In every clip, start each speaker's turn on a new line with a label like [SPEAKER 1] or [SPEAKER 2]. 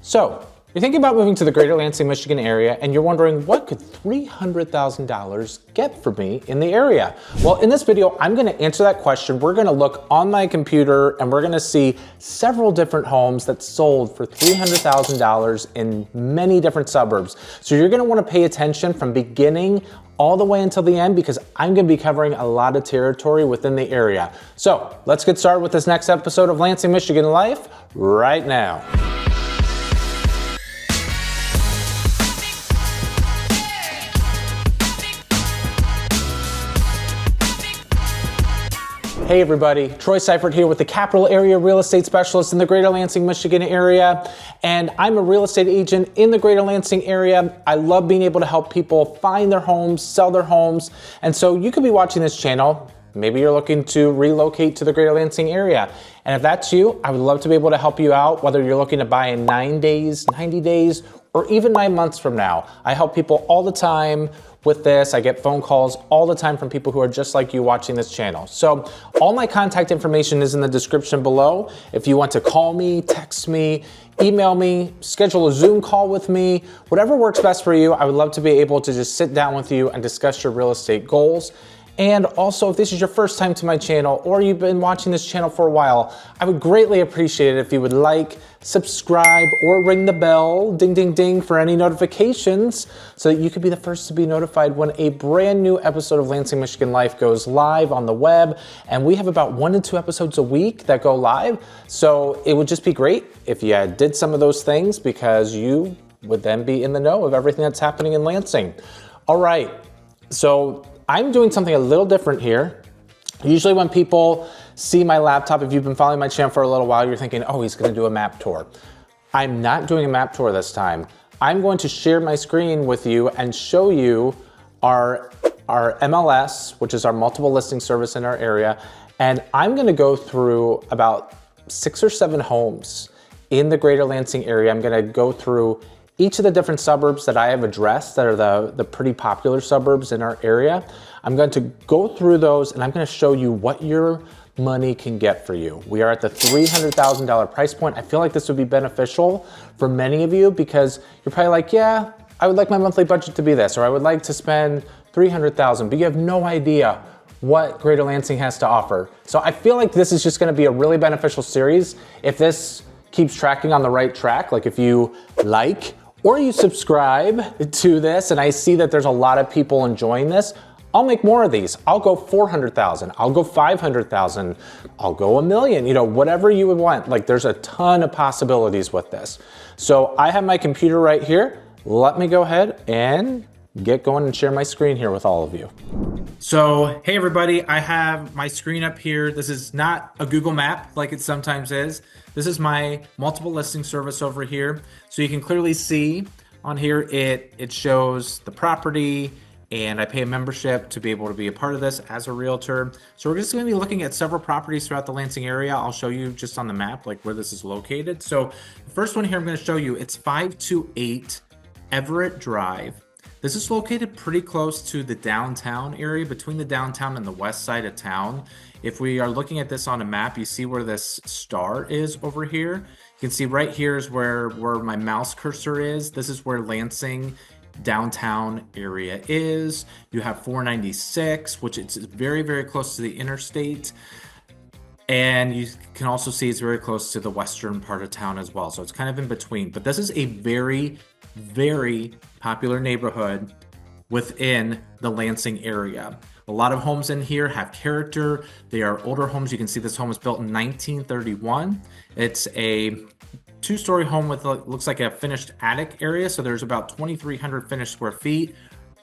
[SPEAKER 1] So, you're thinking about moving to the greater Lansing, Michigan area, and you're wondering, what could $300,000 get for me in the area? Well, in this video, I'm gonna answer that question. We're gonna look on my computer and we're gonna see several different homes that sold for $300,000 in many different suburbs. So you're gonna wanna pay attention from beginning all the way until the end, because I'm gonna be covering a lot of territory within the area. So let's get started with this next episode of Lansing, Michigan Life right now. Hey everybody, Troy Seifert here with the Capital Area Real Estate Specialist in the greater Lansing, Michigan area. And I'm a real estate agent in the greater Lansing area. I love being able to help people find their homes, sell their homes. And so you could be watching this channel. Maybe you're looking to relocate to the greater Lansing area. And if that's you, I would love to be able to help you out, whether you're looking to buy in 9 days, 90 days, or even 9 months from now. I help people all the time with this. I get phone calls all the time from people who are just like you watching this channel. So all my contact information is in the description below. If you want to call me, text me, email me, schedule a Zoom call with me, whatever works best for you, I would love to be able to just sit down with you and discuss your real estate goals. And also, if this is your first time to my channel or you've been watching this channel for a while, I would greatly appreciate it if you would like, subscribe, or ring the bell, ding, ding, ding, for any notifications so that you could be the first to be notified when a brand new episode of Lansing, Michigan Life goes live on the web. And we have about 1 to 2 episodes a week that go live. So it would just be great if you did some of those things, because you would then be in the know of everything that's happening in Lansing. All right, so I'm doing something a little different here. Usually when people see my laptop, if you've been following my channel for a little while, you're thinking, oh, he's gonna do a map tour. I'm not doing a map tour this time. I'm going to share my screen with you and show you our MLS, which is our multiple listing service in our area. And I'm gonna go through about 6 or 7 homes in the greater Lansing area. I'm gonna go through each of the different suburbs that I have addressed that are the pretty popular suburbs in our area. I'm going to go through those and I'm going to show you what your money can get for you. We are at the $300,000 price point. I feel like this would be beneficial for many of you, because you're probably like, yeah, I would like my monthly budget to be this, or I would like to spend $300,000, but you have no idea what Greater Lansing has to offer. So I feel like this is just going to be a really beneficial series. If this keeps tracking on the right track, like if you like or you subscribe to this and I see that there's a lot of people enjoying this, I'll make more of these. I'll go 400,000, I'll go 500,000, I'll go $1 million, you know, whatever you would want. Like, there's a ton of possibilities with this. So I have my computer right here. Let me go ahead and get going and share my screen here with all of you. So, hey everybody, I have my screen up here. This is not a Google map like it sometimes is. This is my multiple listing service over here. So you can clearly see on here, it shows the property, and I pay a membership to be able to be a part of this as a realtor. So we're just gonna be looking at several properties throughout the Lansing area. I'll show you just on the map, like where this is located. So the first one here I'm gonna show you, it's 528 Everett Drive. This is located pretty close to the downtown area, between the downtown and the west side of town. If we are looking at this on a map, you see where this star is over here. You can see right here is where my mouse cursor is. This is where Lansing downtown area is. You have 496, which it's very, very close to the interstate. And you can also see it's very close to the western part of town as well. So it's kind of in between. But this is a very, very popular neighborhood within the Lansing area. A lot of homes in here have character. They are older homes. You can see this home was built in 1931. It's a 2-story home with looks like a finished attic area. So there's about 2,300 finished square feet,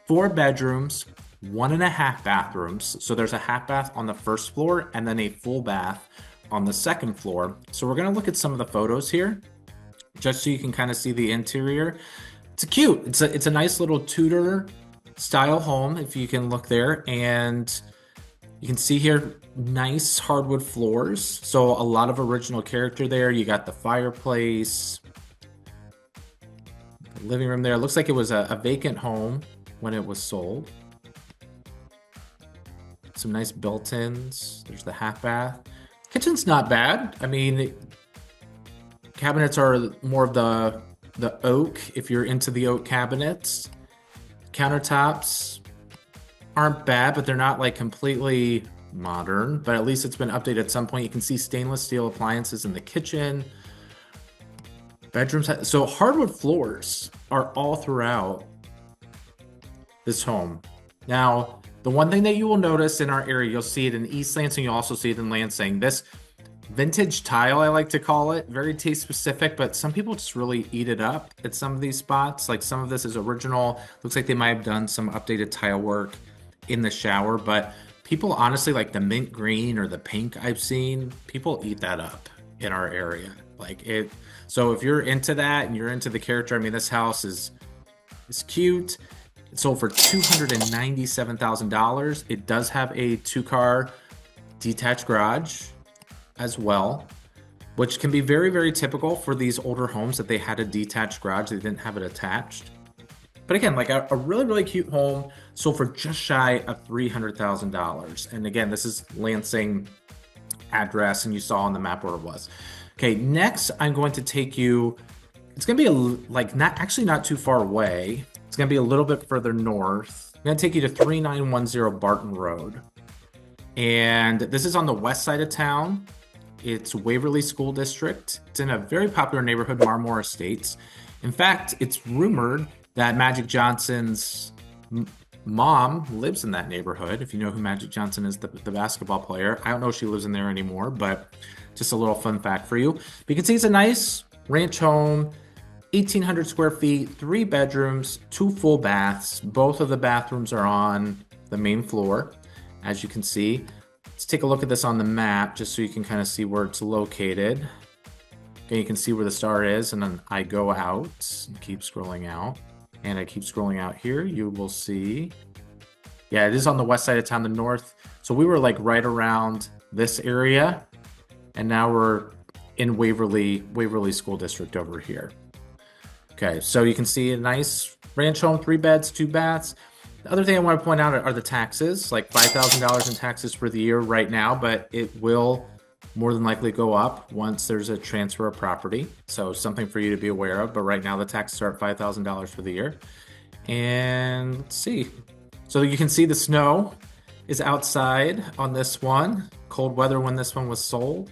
[SPEAKER 1] 4 bedrooms, 1.5 bathrooms. So there's a half bath on the first floor and then a full bath on the second floor. So we're gonna look at some of the photos here, just so you can kind of see the interior. It's cute. It's a nice little Tudor style home, if you can look there, and you can see here nice hardwood floors. So a lot of original character there. You got the fireplace, the living room there. It looks like it was a vacant home when it was sold. Some nice built-ins. There's the half bath. Kitchen's not bad. I mean, Cabinets are more of the oak, if you're into the oak cabinets. Countertops aren't bad, but they're not like completely modern, but at least it's been updated at some point. You can see stainless steel appliances in the kitchen. Bedrooms, so hardwood floors are all throughout this home. Now, the one thing that you will notice in our area, you'll see it in East Lansing, you'll also see it in Lansing. This vintage tile, I like to call it, very taste specific, but some people just really eat it up at some of these spots. Like some of this is original. Looks like they might have done some updated tile work in the shower, but people honestly like the mint green or the pink I've seen, people eat that up in our area. Like it, so if you're into that and you're into the character, I mean, this house is cute. It sold for $297,000. It does have a 2-car detached garage as well, which can be very, very typical for these older homes that they had a detached garage. They didn't have it attached. But again, like a really, really cute home sold for just shy of $300,000. And again, this is Lansing address, and you saw on the map where it was. Okay, next I'm going to take you, it's gonna be not too far away. It's gonna be a little bit further north. I'm gonna take you to 3910 Barton Road. And this is on the west side of town. It's Waverly School District. It's in a very popular neighborhood, Marmore Estates. In fact, it's rumored that Magic Johnson's mom lives in that neighborhood. If you know who Magic Johnson is, the basketball player. I don't know if she lives in there anymore, but just a little fun fact for you. But you can see it's a nice ranch home, 1,800 square feet, 3 bedrooms, 2 full baths. Both of the bathrooms are on the main floor, as you can see. Let's take a look at this on the map just so you can kind of see where it's located. Okay, you can see where the star is, and then I go out and keep scrolling out. And I keep scrolling out here, you will see. Yeah, it is on the west side of town, the north. So we were like right around this area, and now we're in Waverly School District over here. Okay, so you can see a nice ranch home, 3 beds, 2 baths. The other thing I want to point out are the taxes, like $5,000 in taxes for the year right now, but it will more than likely go up once there's a transfer of property. So something for you to be aware of, but right now the taxes are at $5,000 for the year. And let's see. So you can see the snow is outside on this one. Cold weather when this one was sold.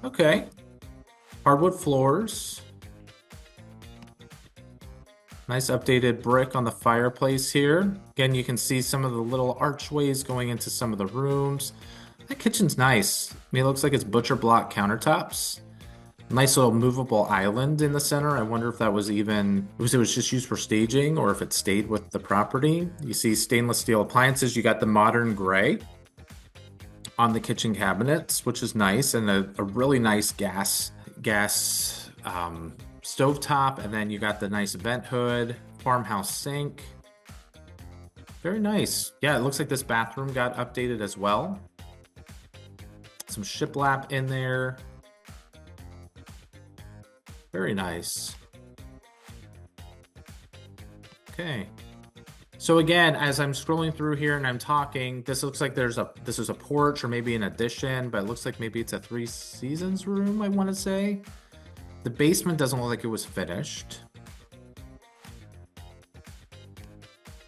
[SPEAKER 1] Okay. Hardwood floors. Nice updated brick on the fireplace here. Again, you can see some of the little archways going into some of the rooms. That kitchen's nice. I mean, it looks like it's butcher block countertops. Nice little movable island in the center. I wonder if that was even, it was just used for staging or if it stayed with the property. You see stainless steel appliances. You got the modern gray on the kitchen cabinets, which is nice, and a really nice gas stovetop, and then you got the nice vent hood, farmhouse sink. Very nice. Yeah, it looks like this bathroom got updated as well. Some shiplap in there. Very nice. Okay. So again, as I'm scrolling through here and I'm talking, this looks like this is a porch or maybe an addition, but it looks like maybe it's a 3 seasons room, I want to say. The basement doesn't look like it was finished.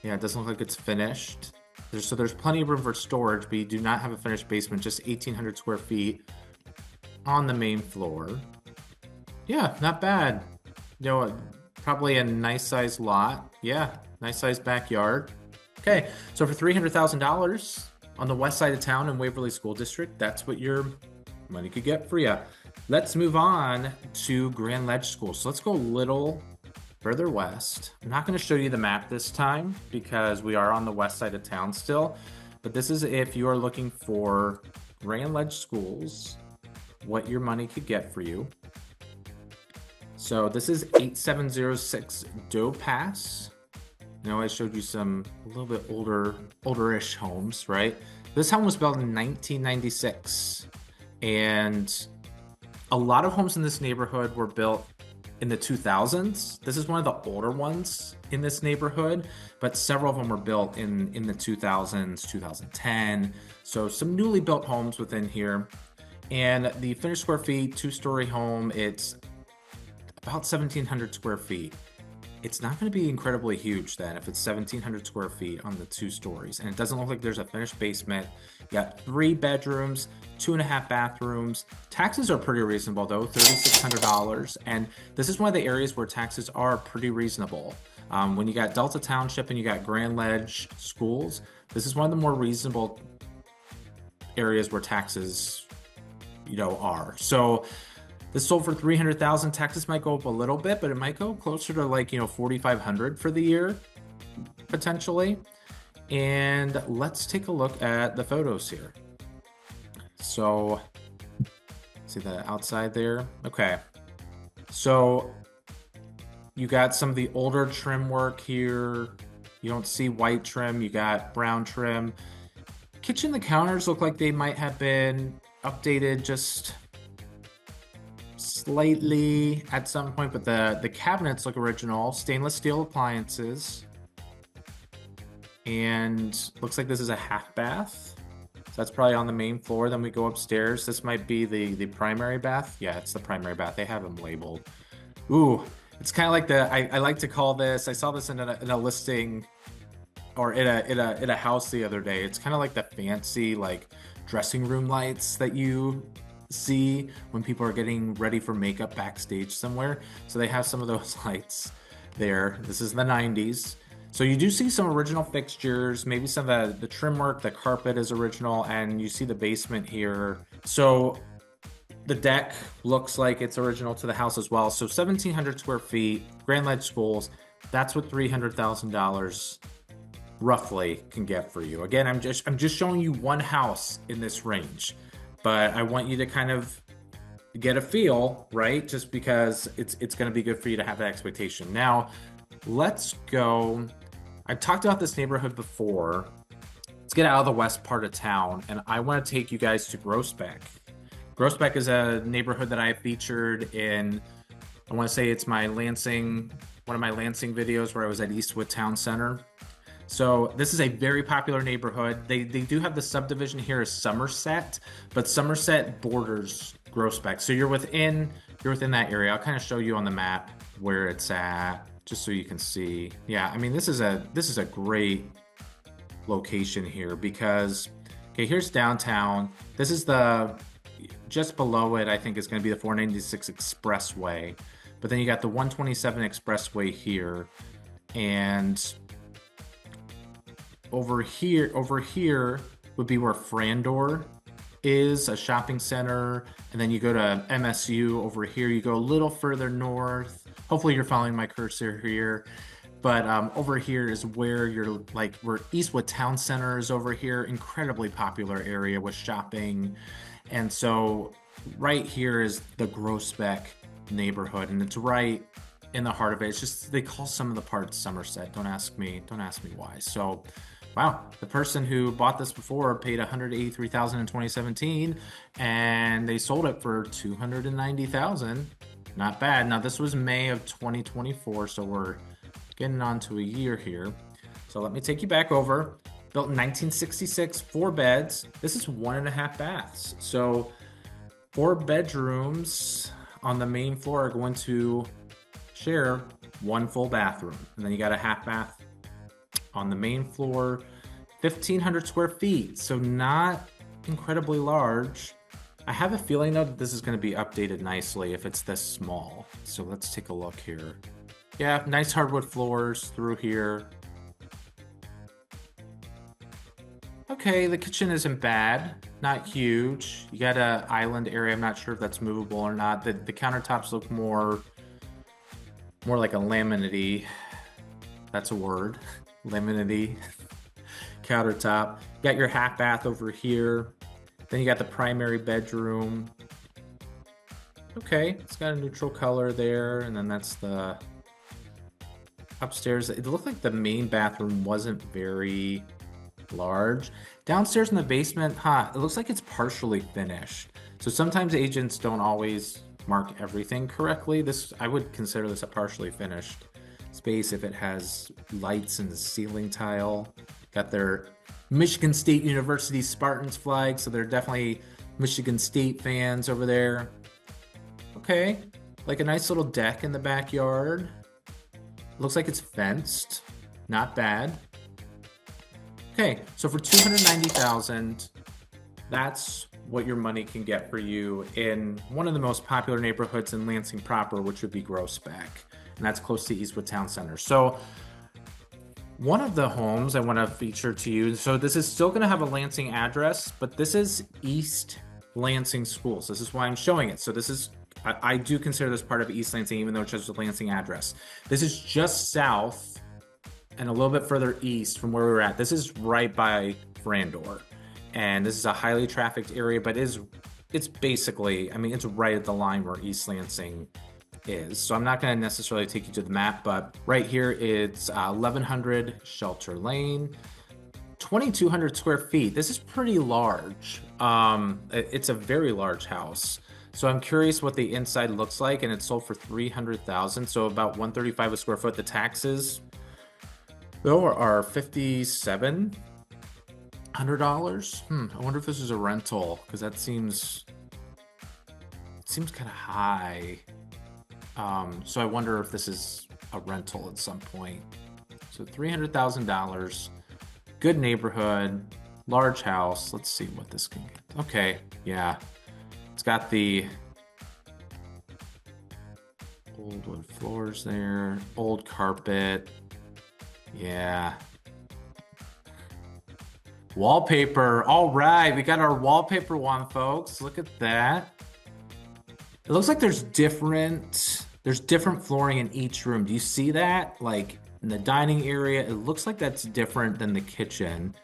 [SPEAKER 1] Yeah, it doesn't look like it's finished. There's plenty of room for storage, but you do not have a finished basement, just 1,800 square feet on the main floor. Yeah, not bad. You know, probably a nice sized lot. Yeah, nice sized backyard. Okay, so for $300,000 on the west side of town in Waverly School District, that's what your money could get for you. Let's move on to Grand Ledge School. So let's go a little further west. I'm not going to show you the map this time because we are on the west side of town still, but this is if you are looking for Grand Ledge schools, what your money could get for you. So this is 8706 Doe Pass. I know I showed you some a little bit older-ish homes, right? This home was built in 1996, and a lot of homes in this neighborhood were built in the 2000s. This is one of the older ones in this neighborhood, but several of them were built in the 2000s, 2010. So some newly built homes within here. And the finished square feet, 2-story home, it's about 1,700 square feet. It's not going to be incredibly huge then if it's 1,700 square feet on the 2 stories. And it doesn't look like there's a finished basement. You got 3 bedrooms, 2.5 bathrooms. Taxes are pretty reasonable though, $3,600. And this is one of the areas where taxes are pretty reasonable. When you got Delta Township and you got Grand Ledge schools, this is one of the more reasonable areas where taxes, are. So this sold for $300,000. Taxes might go up a little bit, but it might go closer to like, $4,500 for the year, potentially. And let's take a look at the photos here. So, see the outside there? Okay. So, you got some of the older trim work here. You don't see white trim, you got brown trim. Kitchen, the counters look like they might have been updated just slightly at some point, but the cabinets look original. Stainless steel appliances. And looks like this is a half bath. So that's probably on the main floor. Then we go upstairs. This might be the primary bath. Yeah, it's the primary bath. They have them labeled. Ooh, it's kind of like I like to call this, I saw this in a listing or in a house the other day. It's kind of like the fancy like dressing room lights that you see when people are getting ready for makeup backstage somewhere. So they have some of those lights there. This is the 90s. So you do see some original fixtures, maybe some of the trim work, the carpet is original, and you see the basement here. So the deck looks like it's original to the house as well. So 1,700 square feet, Grand Ledge schools, that's what $300,000 roughly can get for you. Again, I'm just showing you one house in this range, but I want you to kind of get a feel, right? Just because it's going to be good for you to have that expectation. Now, let's go. I've talked about this neighborhood before. Let's get out of the west part of town, and I want to take you guys to Groesbeck. Groesbeck is a neighborhood that I featured in, I want to say it's one of my Lansing videos where I was at Eastwood Town Center. So this is a very popular neighborhood. They do have the subdivision here as Somerset, but Somerset borders Groesbeck. So you're within that area. I'll kind of show you on the map where it's at, just so you can see. Yeah, I mean this is a great location here because, okay, here's downtown. This is just below it, I think is going to be the 496 Expressway, but then you got the 127 Expressway here, and over here would be where Frandor is, a shopping center, and then you go to MSU over here. You go a little further north. Hopefully you're following my cursor here, but over here is where where Eastwood Town Center is over here. Incredibly popular area with shopping. And so right here is the Groesbeck neighborhood, and it's right in the heart of it. It's just, they call some of the parts Somerset. Don't ask me why. So, wow, the person who bought this before paid $183,000 in 2017, and they sold it for $290,000. Not bad. Now this was May of 2024, so we're getting on to a year here. So let me take you back over. Built in 1966, 4 beds. This is 1.5 baths. So 4 bedrooms on the main floor are going to share 1 full bathroom. And then you got a half bath on the main floor, 1,500 square feet. So not incredibly large. I have a feeling though that this is going to be updated nicely if it's this small. So let's take a look here. Yeah, nice hardwood floors through here. Okay, the kitchen isn't bad, not huge. You got an island area. I'm not sure if that's movable or not. The countertops look more like a laminate-y. That's a word. Laminate-y countertop. You got your half bath over here. Then you got the primary bedroom. Okay, it's got a neutral color there, and then that's the upstairs. It looked like the main bathroom wasn't very large. Downstairs in the basement, it looks like it's partially finished. So sometimes agents don't always mark everything correctly. I would consider this a partially finished space if it has lights in the ceiling tile. Got their Michigan State University Spartans flag, so they're definitely Michigan State fans over there. Okay, like a nice little deck in the backyard. Looks like it's fenced. Not bad. Okay, so for $290,000, that's what your money can get for you in one of the most popular neighborhoods in Lansing proper, which would be Groesbeck, and that's close to Eastwood Town Center. So one of the homes I want to feature to you, so this is still going to have a Lansing address, but this is East Lansing Schools. This is why I'm showing it. So this is, I do consider this part of East Lansing, even though it's just a Lansing address. This is just south and a little bit further east from where we were at. This is right by Frandor. And this is a highly trafficked area, but it's basically, I mean, it's right at the line where East Lansing is. So I'm not going to necessarily take you to the map, but right here it's 1100 Shelter Lane, 2,200 square feet. This is pretty large. It's a very large house. So I'm curious what the inside looks like, and it's sold for $300,000. So about $135 a square foot. The taxes though are $5,700. I wonder if this is a rental, because that seems kind of high. So I wonder if this is a rental at some point. So $300,000, good neighborhood, large house. Let's see what this can get. Okay, yeah, it's got the old wood floors there, old carpet. Yeah. Wallpaper. All right, we got our wallpaper one, folks. Look at that. It looks like there's different flooring in each room. Do you see that? Like in the dining area, it looks like that's different than the kitchen.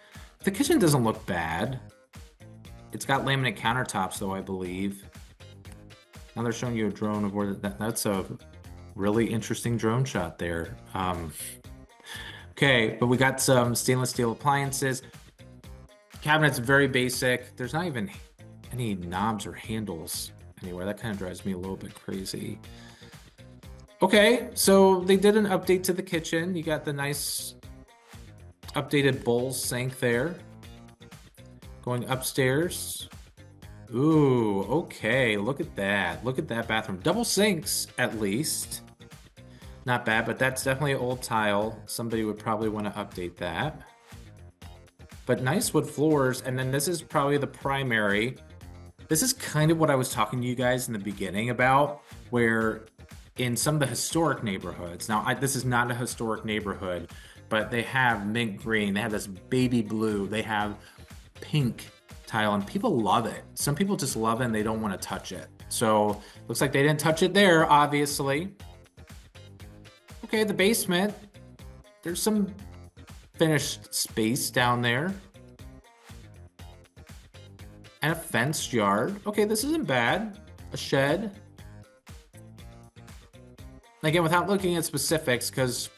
[SPEAKER 1] The kitchen doesn't look bad. It's got laminate countertops though, I believe. Now they're showing you a drone of where that's a really interesting drone shot there. Okay, but we got some stainless steel appliances. Cabinet's very basic. There's not even any knobs or handles anywhere. That kind of drives me a little bit crazy. Okay, so they did an update to the kitchen. You got the nice updated bowl sink there. Going upstairs. Ooh, okay, look at that. Look at that bathroom. Double sinks, at least. Not bad, but that's definitely old tile. Somebody would probably want to update that. But nice wood floors, and then this is probably the primary. This is kind of what I was talking to you guys in the beginning about, where in some of the historic neighborhoods, now this is not a historic neighborhood, but they have mint green, they have this baby blue, they have pink tile, and people love it. Some people just love it and they don't want to touch it. So looks like they didn't touch it there, obviously. Okay, the basement, there's some finished space down there. And a fenced yard. Okay, this isn't bad. A shed. Again, without looking at specifics, because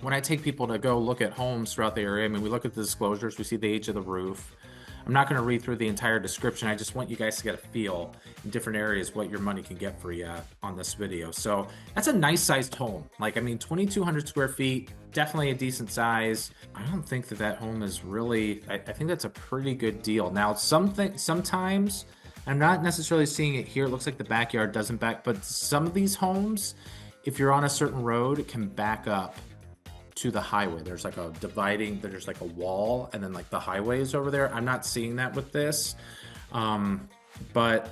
[SPEAKER 1] when I take people to go look at homes throughout the area, I mean, we look at the disclosures, we see the age of the roof. I'm not going to read through the entire description. I just want you guys to get a feel in different areas what your money can get for you on this video. So that's a nice sized home. Like, I mean, 2,200 square feet, definitely a decent size. I don't think that home is really, I think that's a pretty good deal. Now, sometimes I'm not necessarily seeing it here. It looks like the backyard doesn't back, but some of these homes, if you're on a certain road, it can back up to the highway. There's like a dividing, there's like a wall, and then like the highway is over there. I'm not seeing that with this, but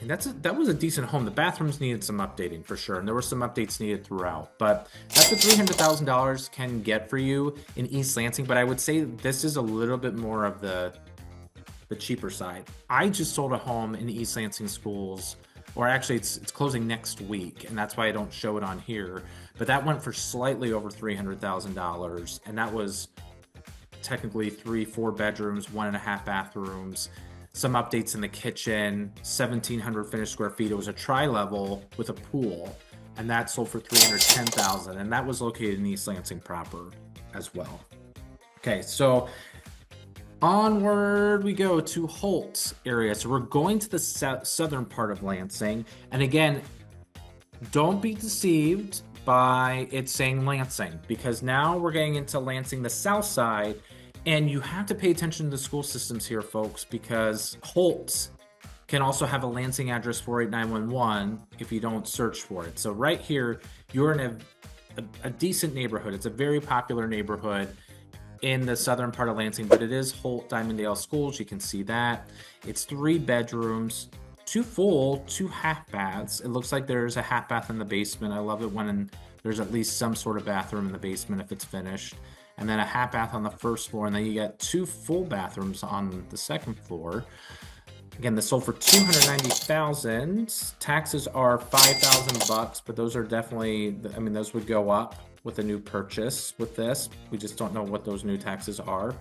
[SPEAKER 1] that was a decent home. The bathrooms needed some updating for sure, and there were some updates needed throughout, but that's what $300,000 can get for you in East Lansing. But I would say this is a little bit more of the cheaper side. I just sold a home in East Lansing Schools, or actually it's closing next week, and that's why I don't show it on here, but that went for slightly over $300,000, and that was technically 3-4 bedrooms, 1.5 bathrooms, some updates in the kitchen, 1,700 finished square feet. It was a tri-level with a pool, and that sold for $310,000, and that was located in East Lansing proper as well. Okay, so onward we go to Holt area. So we're going to the southern part of Lansing, and again, don't be deceived by it saying Lansing, because now we're getting into Lansing, the south side, and you have to pay attention to the school systems here, folks, because Holt can also have a Lansing address 48911 if you don't search for it. So right here, you're in a decent neighborhood. It's a very popular neighborhood in the southern part of Lansing, but it is Holt Diamonddale schools. You can see that. It's 3 bedrooms, 2 full, 2 half baths. It looks like there's a half bath in the basement. I love it when there's at least some sort of bathroom in the basement if it's finished. And then a half bath on the first floor, and then you get 2 full bathrooms on the second floor. Again, this sold for $290,000. Taxes are $5,000, but those are definitely, I mean, those would go up with a new purchase with this. We just don't know what those new taxes are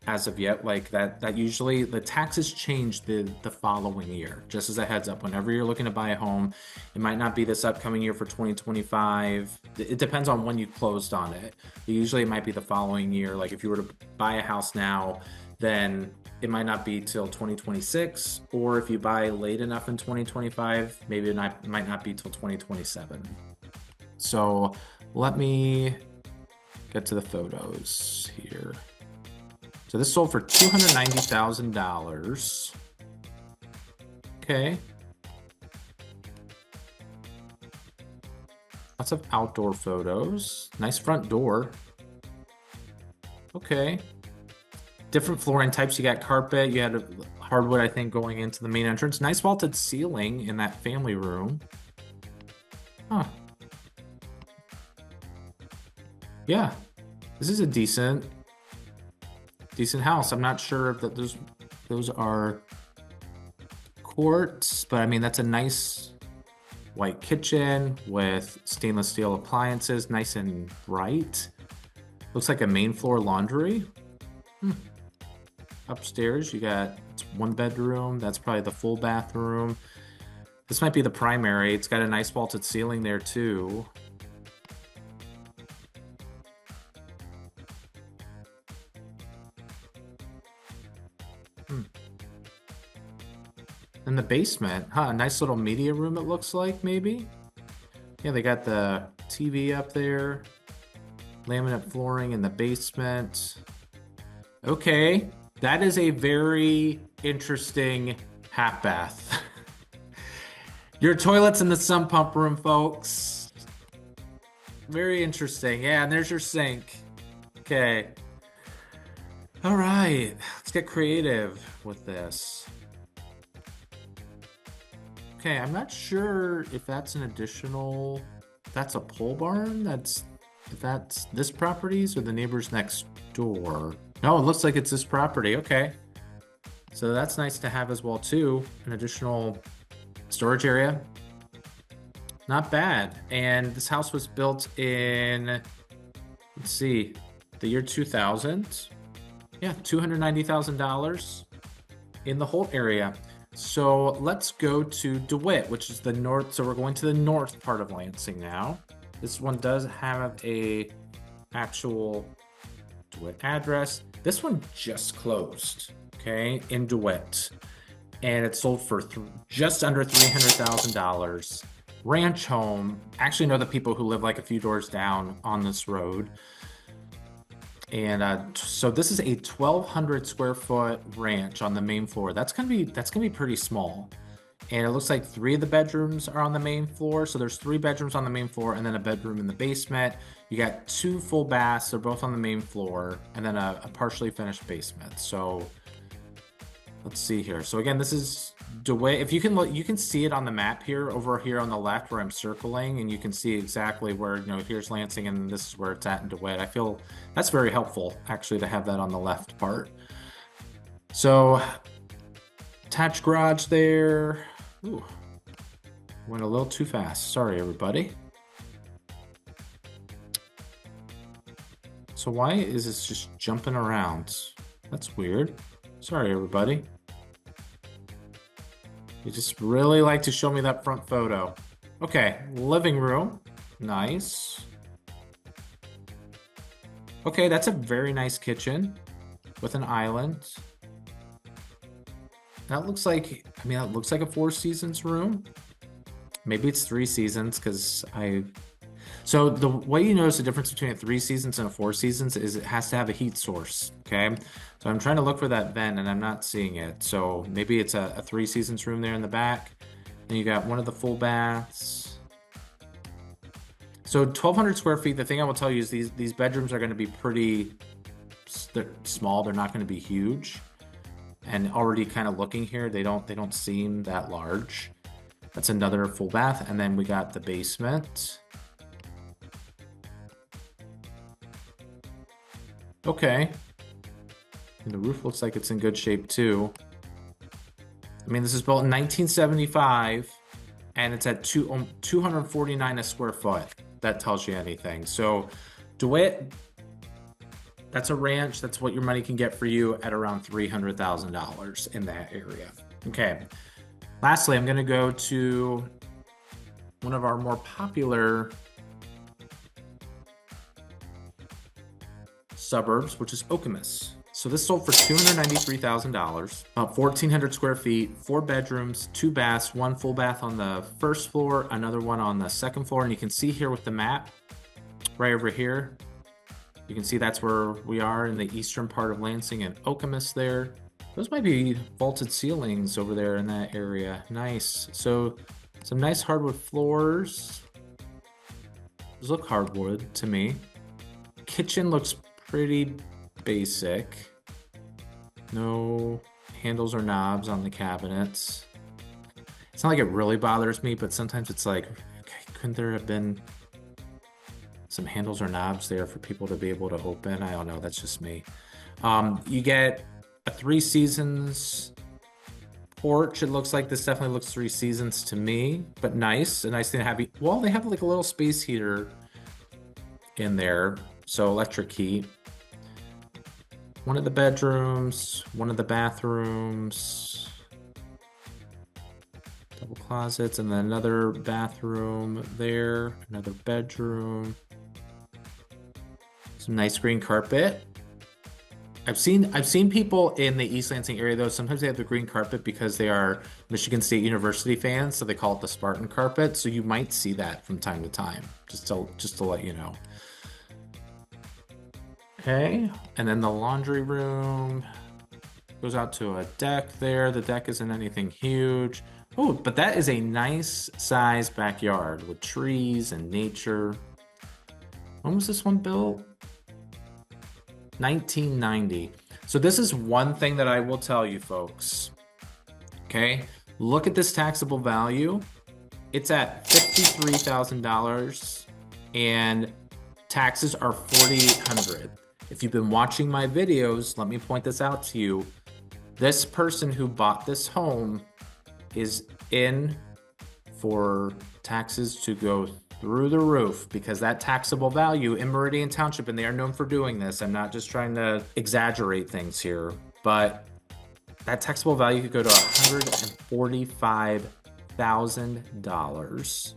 [SPEAKER 1] as of yet. Like that usually the taxes change the following year. Just as a heads up, whenever you're looking to buy a home, it might not be this upcoming year for 2025. It depends on when you closed on it. Usually it might be the following year. Like if you were to buy a house now, then it might not be till 2026, or if you buy late enough in 2025, maybe it might not be till 2027. So let me get to the photos here. So this sold for $290,000. Okay. Lots of outdoor photos. Nice front door. Okay. Different flooring types. You got carpet, you had a hardwood, I think, going into the main entrance. Nice vaulted ceiling in that family room. Huh. Yeah, this is a decent house. I'm not sure if those are quartz, but I mean, that's a nice white kitchen with stainless steel appliances, nice and bright. Looks like a main floor laundry. Upstairs, you got 1 bedroom. That's probably the full bathroom. This might be the primary. It's got a nice vaulted ceiling there too. In the basement, huh? A nice little media room, it looks like, maybe. Yeah, they got the TV up there. Laminate flooring in the basement. Okay, that is a very interesting half bath. Your toilet's in the sump pump room, folks. Very interesting. Yeah, and there's your sink. Okay. All right, let's get creative with this. Okay, I'm not sure if that's an additional, that's a pole barn, if that's this property's or the neighbors next door. No, it looks like it's this property. Okay, so that's nice to have as well too, an additional storage area. Not bad. And this house was built in, let's see, the year 2000. Yeah, $290,000 in the Holt area. So let's go to DeWitt, which is the north. So we're going to the north part of Lansing now. This one does have a actual DeWitt address. This one just closed, okay, in DeWitt. And it sold for just under $300,000. Ranch home. Actually know the people who live like a few doors down on this road. And so this is a 1,200 square foot ranch on the main floor. That's gonna be pretty small. And it looks like 3 of the bedrooms are on the main floor. So there's 3 bedrooms on the main floor and then a bedroom in the basement. You got 2 full baths. They're both on the main floor, and then a partially finished basement. So let's see here. So again, this is DeWitt. If you can look, you can see it on the map here, over here on the left where I'm circling, and you can see exactly where, here's Lansing and this is where it's at in DeWitt. I feel that's very helpful actually to have that on the left part. So attached garage there. Ooh, went a little too fast. Sorry, everybody. So why is this just jumping around? That's weird. Sorry, everybody. You just really like to show me that front photo. Okay, living room. Nice. Okay, that's a very nice kitchen with an island. That looks like, that looks like a 4 seasons room. Maybe it's 3 seasons because So the way you notice the difference between a 3 seasons and a 4 seasons is it has to have a heat source, okay? So I'm trying to look for that vent and I'm not seeing it. So maybe it's a 3 seasons room there in the back. And you got one of the full baths. So 1,200 square feet, the thing I will tell you is these bedrooms are gonna be pretty small. They're not gonna be huge. And already kind of looking here, they don't seem that large. That's another full bath. And then we got the basement. Okay. And the roof looks like it's in good shape too. I mean, this is built in 1975 and it's at 249 a square foot. That tells you anything. So DeWitt, that's a ranch. That's what your money can get for you at around $300,000 in that area. Okay. Lastly, I'm going to go to one of our more popular suburbs, which is Okemos. So this sold for $293,000, about 1,400 square feet, 4 bedrooms, 2 baths, 1 full bath on the first floor, another one on the second floor. And you can see here with the map right over here, you can see that's where we are in the eastern part of Lansing and Okemos there. Those might be vaulted ceilings over there in that area. Nice. So some nice hardwood floors. Those look hardwood to me. Kitchen looks pretty basic. No handles or knobs on the cabinets. It's not like it really bothers me, but sometimes it's like, okay, couldn't there have been some handles or knobs there for people to be able to open? I don't know, that's just me. You get a 3 seasons porch. It looks like this definitely looks 3 seasons to me, but nice. A nice thing to have. Well, they have like a little space heater in there, so electric heat. One of the bedrooms, one of the bathrooms, double closets, and then another bathroom there, another bedroom. Some nice green carpet. I've seen people in the East Lansing area though. Sometimes they have the green carpet because they are Michigan State University fans, so they call it the Spartan carpet. So you might see that from time to time, just to let you know. Okay, and then the laundry room goes out to a deck there. The deck isn't anything huge. Oh, but that is a nice size backyard with trees and nature. When was this one built? 1990. So this is one thing that I will tell you folks. Okay, look at this taxable value. It's at $53,000 and taxes are $4,800. If you've been watching my videos, let me point this out to you. This person who bought this home is in for taxes to go through the roof because that taxable value in Meridian Township, and they are known for doing this. I'm not just trying to exaggerate things here, but that taxable value could go to $145,000,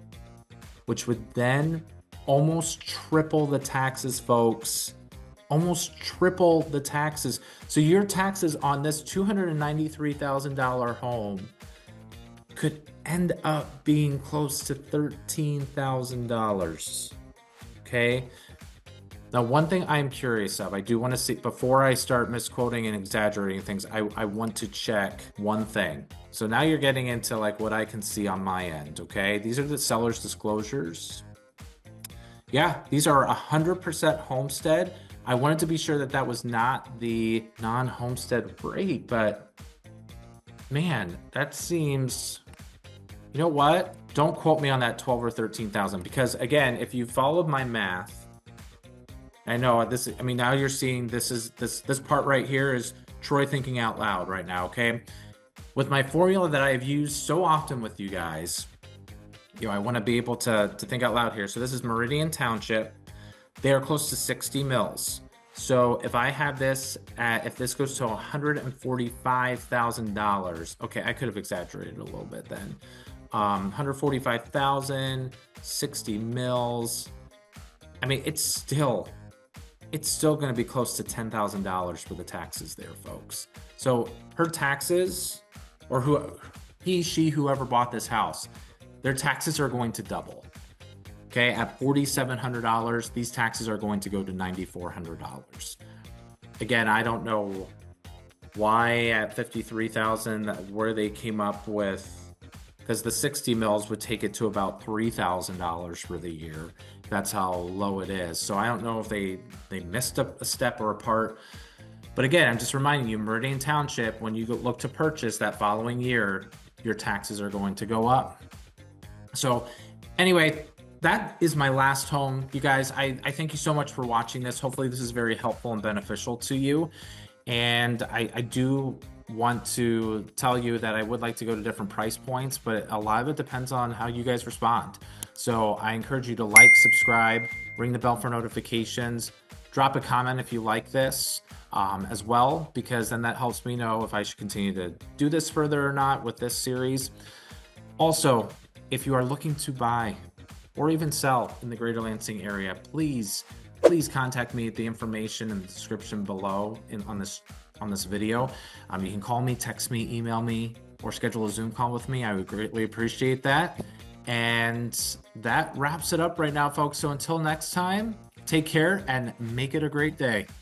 [SPEAKER 1] which would then almost triple the taxes, folks. Almost triple the taxes. So your taxes on this $293,000 home could end up being close to $13,000. Okay. Now, one thing I'm curious of, I do want to see, before I start misquoting and exaggerating things, I want to check one thing. So now you're getting into like what I can see on my end. Okay. These are the seller's disclosures. Yeah, these are 100% homestead. I wanted to be sure that that was not the non-homestead rate, but man, that seems, you know what? Don't quote me on that 12 or 13,000 because again, if you followed my math, I know this, I mean, now you're seeing this part right here is Troy thinking out loud right now, okay? With my formula that I have used so often with you guys, you know, I want to be able to think out loud here. So this is Meridian Township. They are close to 60 mils. So if I have this at, if this goes to $145,000, okay, I could have exaggerated a little bit then. 145,000, 60 mils. I mean, it's still going to be close to $10,000 for the taxes there, folks. So her taxes, or whoever bought this house, their taxes are going to double. Okay, at $4,700, these taxes are going to go to $9,400. Again, I don't know why at $53,000 where they came up with, because the 60 mils would take it to about $3,000 for the year. That's how low it is. So I don't know if they missed a step or a part. But again, I'm just reminding you, Meridian Township, when you look to purchase that following year, your taxes are going to go up. So anyway, that is my last home. You guys, I thank you so much for watching this. Hopefully this is very helpful and beneficial to you. And I do want to tell you that I would like to go to different price points, but a lot of it depends on how you guys respond. So I encourage you to like, subscribe, ring the bell for notifications, drop a comment if you like this as well, because then that helps me know if I should continue to do this further or not with this series. Also, if you are looking to buy or even sell in the greater Lansing area, please contact me at the information in the description below on this video. You can call me, text me, email me, or schedule a Zoom call with me. I would greatly appreciate that. And that wraps it up right now, folks. So until next time, take care and make it a great day.